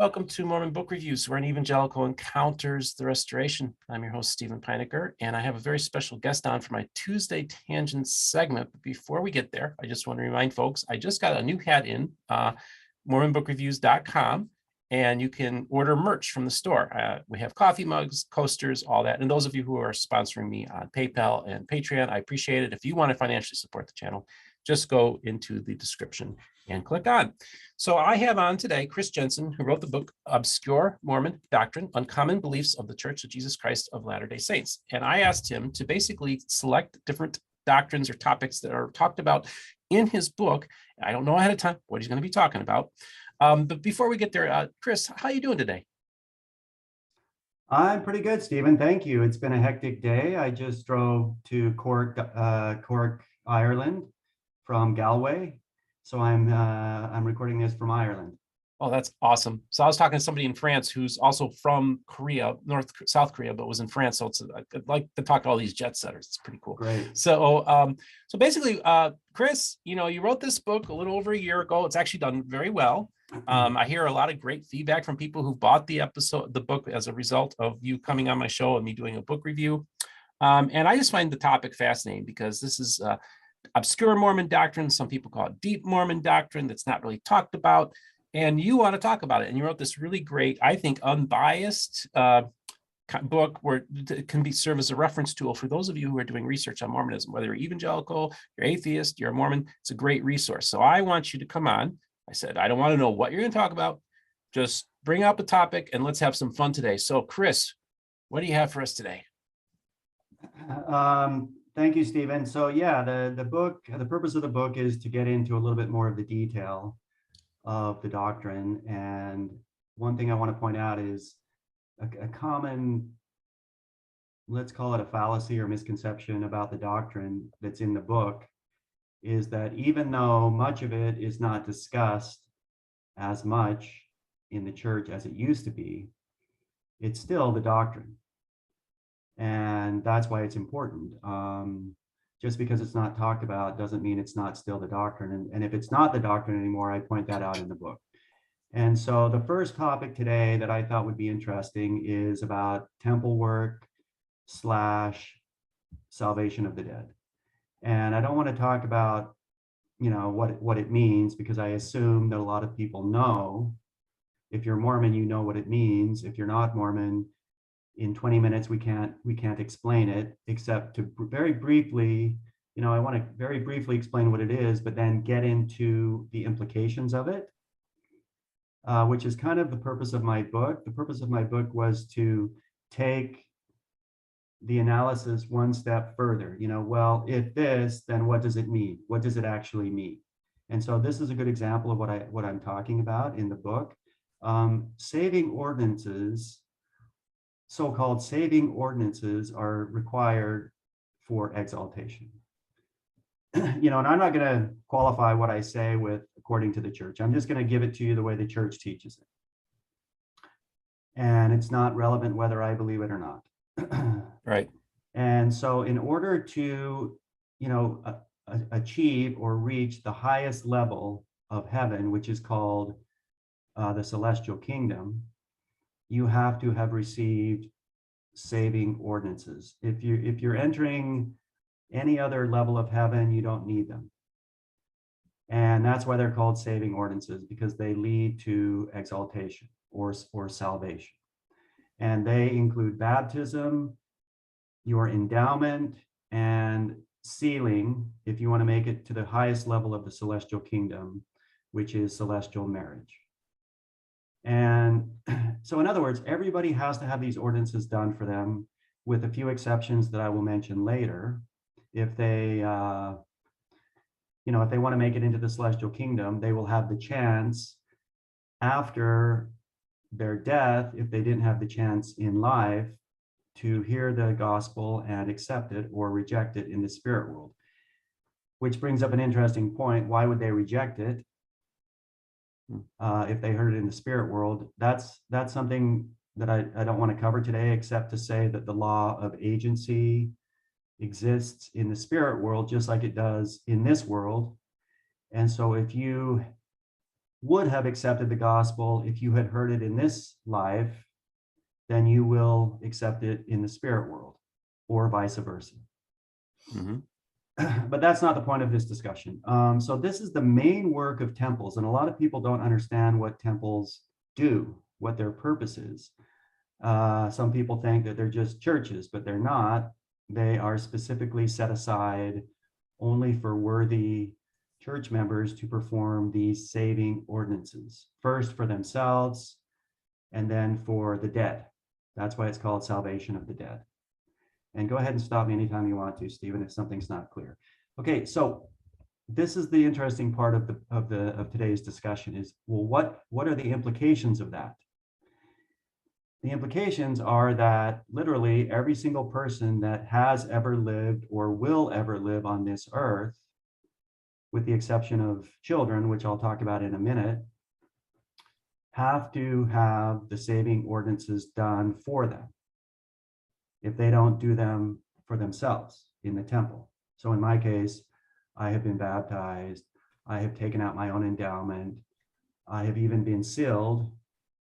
Welcome to Mormon Book Reviews, where an evangelical encounters the restoration. I'm your host, Stephen Peinecker, and I have a very special guest on for my Tuesday Tangent segment. But before we get there, I just want to remind folks, I just got a new hat in, MormonBookReviews.com, and you can order merch from the store. We have coffee mugs, coasters, all that. And those of you who are sponsoring me on PayPal and Patreon, I appreciate it. If you want to financially support the channel, just go into the description and click on. So I have on today Chris Jensen, who wrote the book Obscure Mormon Doctrine, Uncommon Beliefs of the Church of Jesus Christ of Latter-day Saints. And I asked him to basically select different doctrines or topics that are talked about in his book. I don't know ahead of time what he's going to be talking about. But before we get there, Chris, how are you doing today? I'm pretty good, Stephen. Thank you. It's been a hectic day. I just drove to Cork, Ireland from Galway. So I'm recording this from Ireland. Oh, that's awesome. So I was talking to somebody in France who's also from Korea, South Korea, but was in France. So I'd like to talk to all these jet setters. It's pretty cool. Great. So basically, Chris, you wrote this book a little over a year ago. It's actually done very well. I hear a lot of great feedback from people who bought the book as a result of you coming on my show and me doing a book review. And I just find the topic fascinating because this is obscure Mormon doctrine. Some people call it deep Mormon doctrine that's not really talked about. And you want to talk about it. And you wrote this really great, I think, unbiased book where it can serve as a reference tool for those of you who are doing research on Mormonism, whether you're evangelical, you're atheist, you're a Mormon. It's a great resource. So I want you to come on. I said, I don't want to know what you're going to talk about. Just bring up a topic and let's have some fun today. So Chris, what do you have for us today? Thank you, Stephen. So yeah, the purpose of the book is to get into a little bit more of the detail of the doctrine. And one thing I want to point out is a common, let's call it a fallacy or misconception about the doctrine that's in the book, is that even though much of it is not discussed as much in the church as it used to be, it's still the doctrine. And that's why it's important. Just because it's not talked about doesn't mean it's not still the doctrine. And if it's not the doctrine anymore, I point that out in the book. And so the first topic today that I thought would be interesting is about temple work / salvation of the dead. And I don't want to talk about, what it means, because I assume that a lot of people know. If you're Mormon, you know what it means. If you're not Mormon, in 20 minutes, we can't explain it, except to very briefly, I want to very briefly explain what it is, but then get into the implications of it, which is kind of the purpose of my book. The purpose of my book was to take the analysis one step further. Well, if this, then what does it mean? What does it actually mean? And so this is a good example of what I'm talking about in the book. Saving ordinances, so-called saving ordinances, are required for exaltation. And I'm not going to qualify what I say with according to the church. I'm just going to give it to you the way the church teaches it. And it's not relevant whether I believe it or not. Right. And so in order to, achieve or reach the highest level of heaven, which is called the celestial kingdom, you have to have received saving ordinances. If you're entering any other level of heaven, you don't need them. And that's why they're called saving ordinances, because they lead to exaltation or salvation. And they include baptism, your endowment, and sealing, if you want to make it to the highest level of the celestial kingdom, which is celestial marriage. And so in other words, everybody has to have these ordinances done for them, with a few exceptions that I will mention later. If they, if they want to make it into the celestial kingdom, they will have the chance after their death, if they didn't have the chance in life, to hear the gospel and accept it or reject it in the spirit world. Which brings up an interesting point. Why would they reject it? If they heard it in the spirit world? That's something that I don't want to cover today, except to say that the law of agency exists in the spirit world just like it does in this world. And so if you would have accepted the gospel if you had heard it in this life, then you will accept it in the spirit world, or vice versa. Mhm. But that's not the point of this discussion. So this is the main work of temples, and a lot of people don't understand what temples do, what their purpose is. Some people think that they're just churches, but they're not. They are specifically set aside only for worthy church members to perform these saving ordinances, first for themselves and then for the dead. That's why it's called salvation of the dead. And go ahead and stop me anytime you want to, Stephen, if something's not clear. Okay, so this is the interesting part of today's discussion is, well, what are the implications of that? The implications are that literally every single person that has ever lived or will ever live on this earth, with the exception of children, which I'll talk about in a minute, have to have the saving ordinances done for them if they don't do them for themselves in the temple. So in my case, I have been baptized, I have taken out my own endowment, I have even been sealed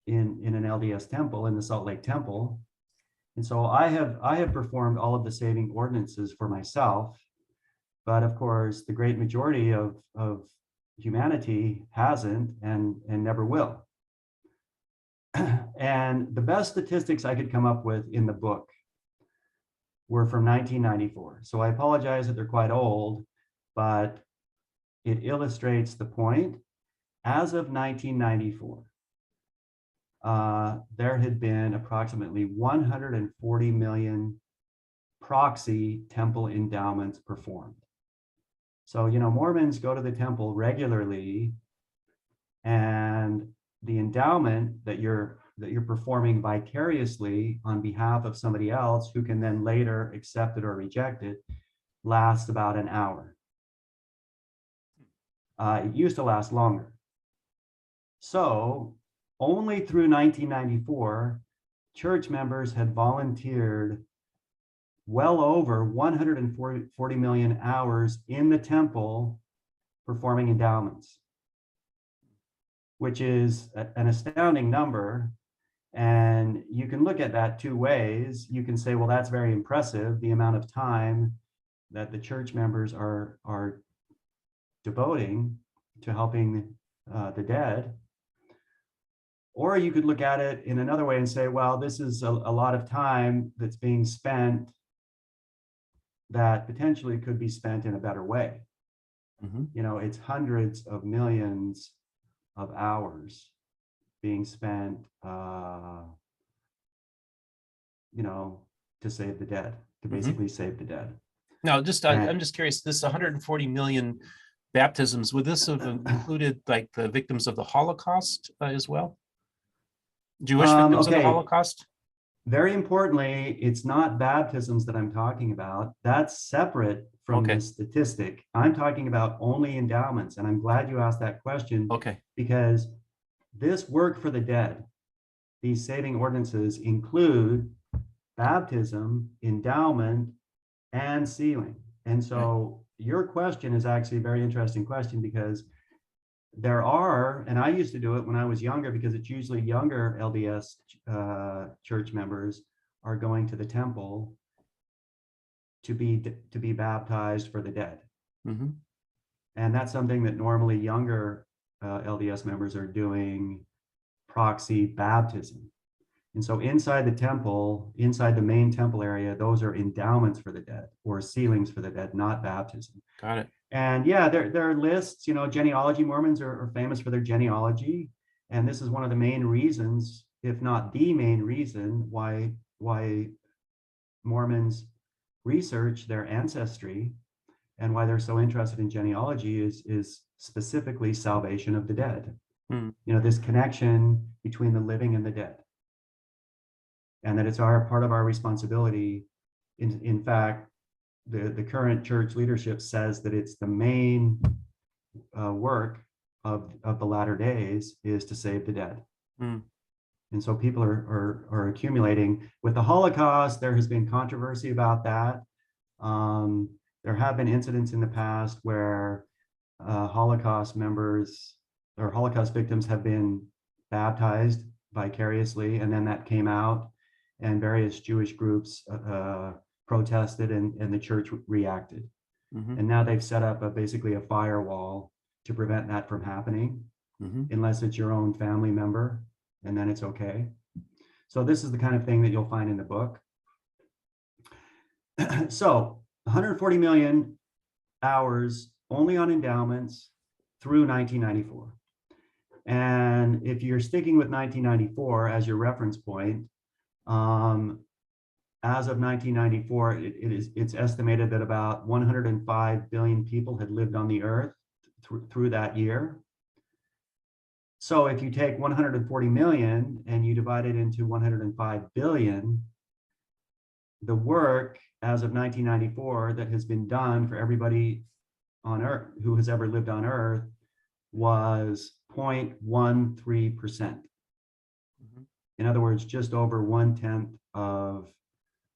in an LDS temple, in the Salt Lake Temple. And so I have performed all of the saving ordinances for myself. But of course, the great majority of humanity hasn't and never will. And the best statistics I could come up with in the book were from 1994. So I apologize that they're quite old, but it illustrates the point. As of 1994, there had been approximately 140 million proxy temple endowments performed. So, Mormons go to the temple regularly, and the endowment that you're performing vicariously on behalf of somebody else who can then later accept it or reject it lasts about an hour. It used to last longer. So only through 1994, church members had volunteered well over 140 million hours in the temple performing endowments, which is an astounding number. And you can look at that two ways. You can say, well, that's very impressive, the amount of time that the church members are devoting to helping the dead. Or you could look at it in another way and say, well, this is a lot of time that's being spent that potentially could be spent in a better way. Mm-hmm. It's hundreds of millions of hours being spent, to save the dead, to basically save the dead. Now, I'm just curious, this 140 million baptisms, would this have included like the victims of the Holocaust as well? Jewish victims of the Holocaust? Very importantly, it's not baptisms that I'm talking about. That's separate from this statistic. I'm talking about only endowments. And I'm glad you asked that question. Because this work for the dead, these saving ordinances include baptism, endowment, and sealing. And so your question is actually a very interesting question, because there are, and I used to do it when I was younger, because it's usually younger LDS church members are going to the temple to be baptized for the dead. Mm-hmm. And that's something that normally younger LDS members are doing, proxy baptism. And so inside the temple, inside the main temple area, those are endowments for the dead or sealings for the dead, not baptism. Got it. And yeah, there are lists, genealogy. Mormons are famous for their genealogy. And this is one of the main reasons, if not the main reason, why Mormons research their ancestry and why they're so interested in genealogy is specifically salvation of the dead. This connection between the living and the dead. And that it's part of our responsibility. In fact, the current church leadership says that it's the main work of the latter days is to save the dead. And so people are accumulating. With the Holocaust, there has been controversy about that. There have been incidents in the past where Holocaust members or Holocaust victims have been baptized vicariously, and then that came out, and various Jewish groups protested, and the church reacted. Mhm. And now they've set up basically a firewall to prevent that from happening, Mhm. unless it's your own family member, and then it's okay. So this is the kind of thing that you'll find in the book. So 140 million hours only on endowments through 1994. And if you're sticking with 1994 as your reference point, as of 1994, it's estimated that about 105 billion people had lived on the earth through that year. So if you take 140 million and you divide it into 105 billion, the work as of 1994 that has been done for everybody on earth who has ever lived on earth was 0.13%. Mhm. In other words, just over 1/10 of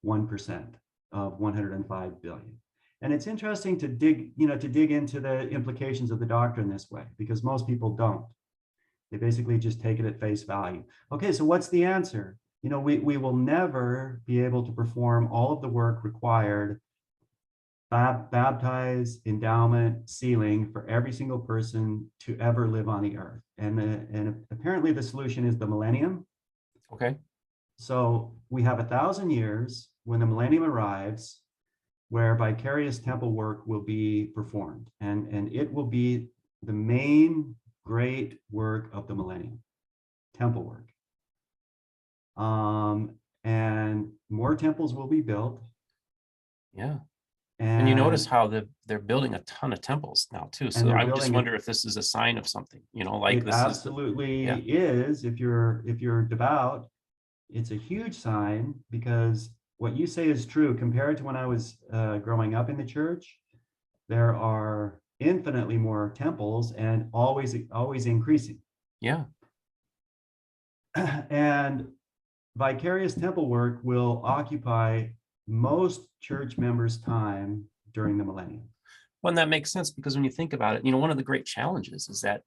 1% of 105 billion. And it's interesting to dig into the implications of the doctrine this way, because most people don't. They basically just take it at face value. Okay, so what's the answer? We will never be able to perform all of the work required, baptize, endowment, sealing for every single person to ever live on the earth. And apparently the solution is the millennium. Okay. So we have 1,000 years when the millennium arrives, where vicarious temple work will be performed, and it will be the main great work of the millennium, temple work. And more temples will be built. Yeah. And you notice And how they're building a ton of temples now too. and So they're I would just building it. wonder if this is a sign of something, like It this is the, absolutely yeah. is. If you're devout, it's a huge sign, because what you say is true. Compared to when I was growing up in the church, there are infinitely more temples, and always increasing. Yeah. And vicarious temple work will occupy most church members' time during the millennium. Well, and that makes sense, because when you think about it, one of the great challenges is that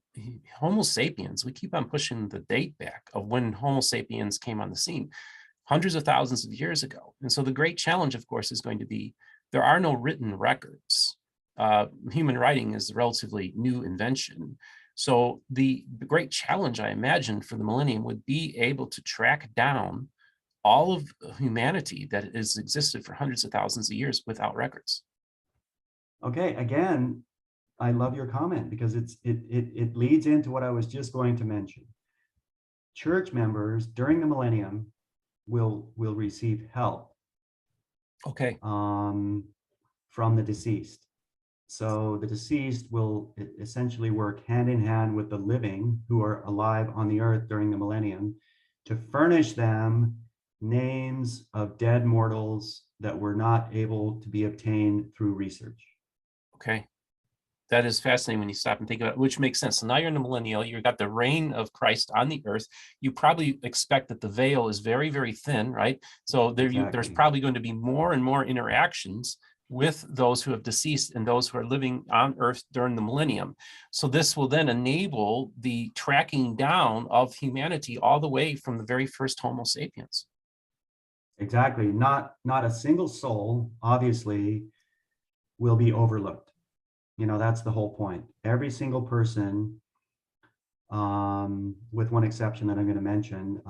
Homo sapiens, we keep on pushing the date back of when Homo sapiens came on the scene, hundreds of thousands of years ago. And so the great challenge, of course, is going to be there are no written records. Human writing is a relatively new invention. So the great challenge, I imagine, for the millennium would be able to track down all of humanity that has existed for hundreds of thousands of years without records. Okay, again, I love your comment, because it leads into what I was just going to mention. Church members during the millennium will receive help Okay. from the deceased. So the deceased will essentially work hand in hand with the living who are alive on the earth during the millennium to furnish them names of dead mortals that were not able to be obtained through research. Okay. That is fascinating when you stop and think about it, which makes sense. So now you're in the millennial, you've got the reign of Christ on the earth. You probably expect that the veil is very, very thin, right? So there's Exactly. probably going to be more and more interactions with those who have deceased and those who are living on earth during the millennium. So this will then enable the tracking down of humanity all the way from the very first Homo sapiens. Exactly. Not a single soul, obviously, will be overlooked. That's the whole point. Every single person, with one exception that I'm going to mention,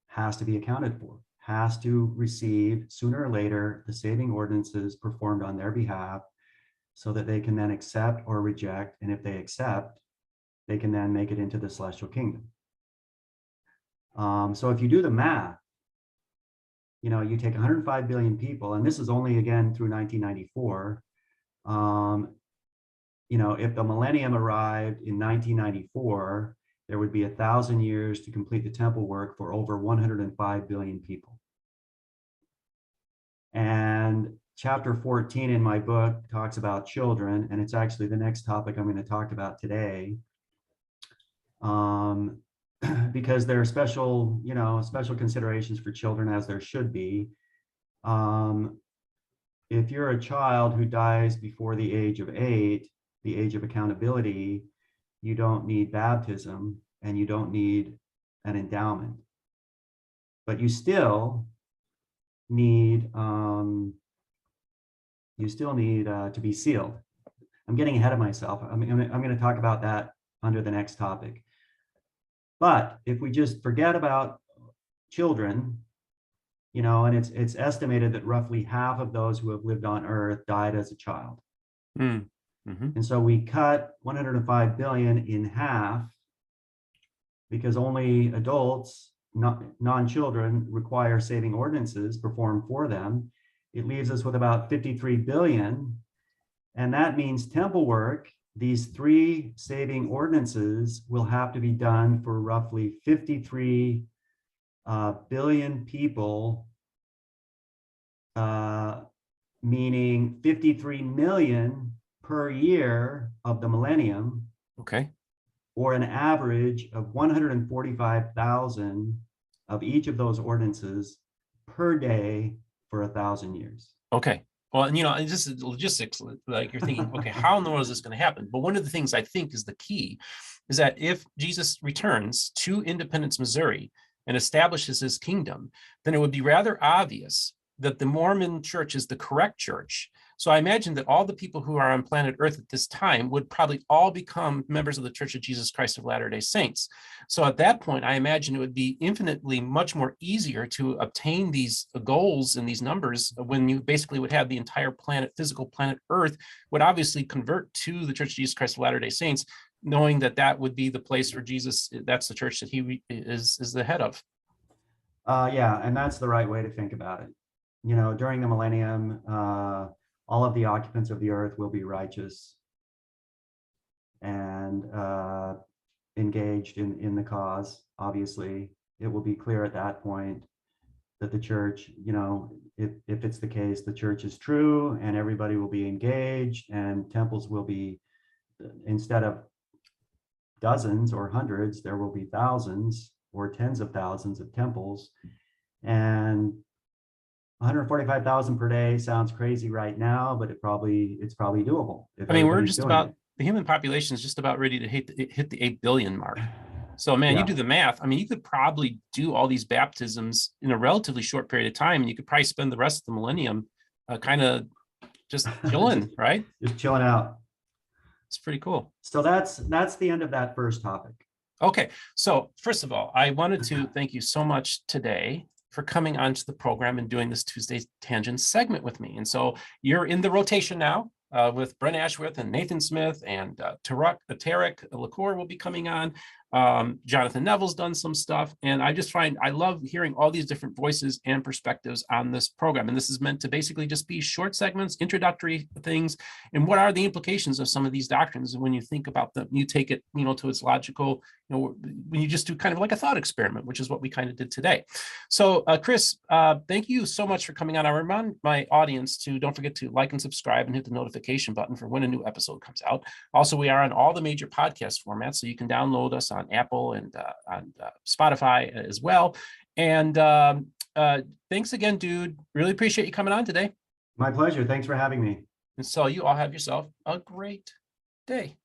has to be accounted for, has to receive sooner or later the saving ordinances performed on their behalf, so that they can then accept or reject. And if they accept, they can then make it into the celestial kingdom. So if you do the math, you take 105 billion people, and this is only again through 1994. If the millennium arrived in 1994, there would be 1,000 years to complete the temple work for over 105 billion people. And chapter 14 in my book talks about children, and it's actually the next topic I'm going to talk about today. Because there are special considerations for children, as there should be. If you're a child who dies before the age of 8, the age of accountability, you don't need baptism, and you don't need an endowment. But you still need to be sealed. I'm getting ahead of myself. I'm going to talk about that under the next topic. But if we just forget about children, and it's estimated that roughly half of those who have lived on Earth died as a child. Mm-hmm. And so we cut 105 billion in half because only adults, non-children, require saving ordinances performed for them. It leaves us with about 53 billion. And that means temple work, these 3 saving ordinances, will have to be done for roughly 53 billion people, meaning 53 million per year of the millennium. Okay. Or an average of 145,000 of each of those ordinances per day for 1,000 years. Okay. Well, and this is logistics. Like you're thinking, okay, how in the world is this going to happen? But one of the things I think is the key is that if Jesus returns to Independence, Missouri, and establishes his kingdom, then it would be rather obvious that the Mormon church is the correct church. So I imagine that all the people who are on planet Earth at this time would probably all become members of the Church of Jesus Christ of Latter-day Saints. So at that point, I imagine it would be infinitely much more easier to obtain these goals and these numbers when you basically would have the entire planet, physical planet Earth, would obviously convert to the Church of Jesus Christ of Latter-day Saints, knowing that that would be the place where Jesus, that's the church that he is the head of. Yeah, and that's the right way to think about it. During the millennium, all of the occupants of the earth will be righteous and engaged in the cause. Obviously, it will be clear at that point that the church, if it's the case, the church is true and everybody will be engaged, and temples will be, instead of dozens or hundreds, there will be thousands or tens of thousands of temples. And 145,000 per day sounds crazy right now, but it's probably doable. I mean, we're just about, the human population is just about ready to hit the 8 billion mark. So man, you do the math. I mean, you could probably do all these baptisms in a relatively short period of time, and you could probably spend the rest of the millennium kind of just chilling, right? Just chilling out. It's pretty cool. So that's the end of that first topic. Okay. So first of all, I wanted to thank you so much today for coming onto the program and doing this Tuesday Tangent segment with me. And so you're in the rotation now with Brent Ashworth and Nathan Smith, and Tarek LaCour will be coming on. Jonathan Neville's done some stuff, and I love hearing all these different voices and perspectives on this program. And this is meant to basically just be short segments, introductory things, and what are the implications of some of these doctrines. And when you think about them, you take it, to its logical, when you just do kind of like a thought experiment, which is what we kind of did today. So Chris, thank you so much for coming on. I remind my audience to don't forget to like and subscribe and hit the notification button for when a new episode comes out. Also, we are on all the major podcast formats, so you can download us on Apple and on Spotify as well. And thanks again, dude. Really appreciate you coming on today. My pleasure. Thanks for having me. And so you all have yourself a great day.